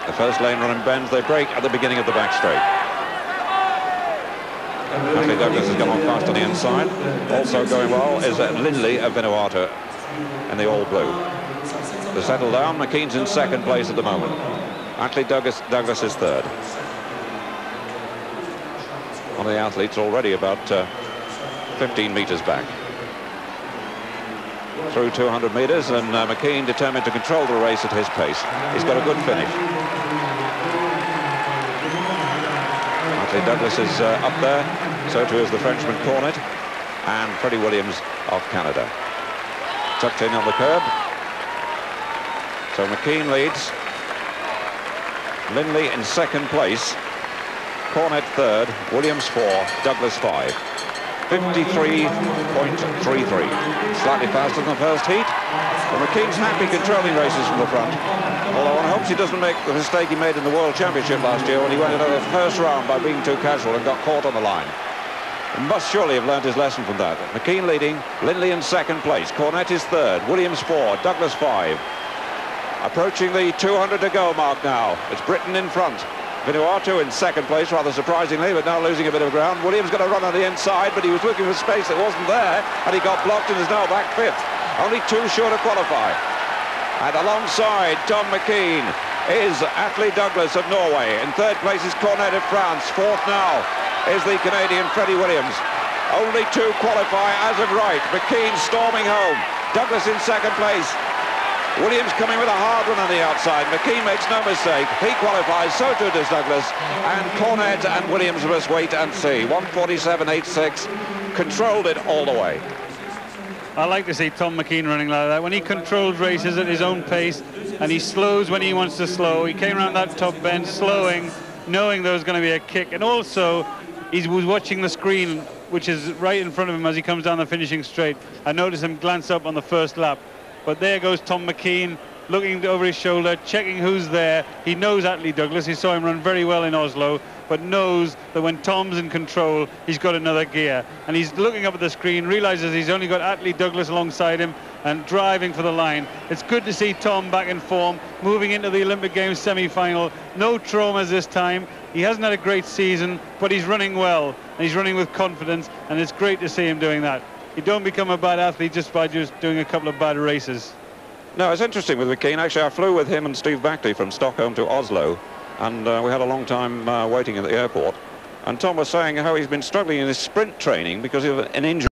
The first lane running bends, they break at the beginning of the back straight. Atlee Douglas has gone on fast on the inside. Also going well is Linley of Vanuatu in the all blue. To settle down, McKean's in second place at the moment. Atlee Douglas is third. One of the athletes already about 15 metres back. Through 200 metres, and McKean determined to control the race at his pace. He's got a good finish. Atlee Douglas is up there, so too is the Frenchman Cornette and Freddie Williams of Canada. Tucked in on the curb. So McKean leads. Linley in second place. Cornette third. Williams 4. Douglas 5. 53.33. Slightly faster than the first heat. But McKean's happy controlling races from the front. Although one hopes he doesn't make the mistake he made in the World Championship last year when he went into the first round by being too casual and got caught on the line. He must surely have learned his lesson from that. McKean leading, Linley in second place. Cornette is third, Williams 4, Douglas 5. Approaching the 200 to go mark now. It's Britain in front. Vanuatu in second place, rather surprisingly, but now losing a bit of ground. Williams got a run on the inside, but he was looking for space that wasn't there, and he got blocked and is now back fifth. Only 2 short to qualify. And alongside Tom Mckean is Atlee Douglas of Norway. In third place is Cornette of France. Fourth now is the Canadian Freddie Williams. Only 2 qualify as of right. Mckean storming home. Douglas in second place. Williams coming with a hard run on the outside. Mckean makes no mistake. He qualifies, so too does Douglas. And Cornette and Williams must wait and see. 1:47.86, controlled it all the way. I like to see Tom Mckean running like that. When he controls races at his own pace, and he slows when he wants to slow. He came around that top bend, slowing, knowing there was going to be a kick. And also, he was watching the screen, which is right in front of him as he comes down the finishing straight. I noticed him glance up on the first lap. But there goes Tom Mckean, looking over his shoulder, checking who's there. He knows Atlee Douglas. He saw him run very well in Oslo, but knows that when Tom's in control, he's got another gear. And he's looking up at the screen, realizes he's only got Atlee Douglas alongside him and driving for the line. It's good to see Tom back in form, moving into the Olympic Games semi-final. No traumas this time. He hasn't had a great season, but he's running well. And he's running with confidence, and it's great to see him doing that. You don't become a bad athlete just by doing a couple of bad races. No, it's interesting with McKean. Actually, I flew with him and Steve Backley from Stockholm to Oslo, and we had a long time waiting at the airport. And Tom was saying how he's been struggling in his sprint training because of an injury.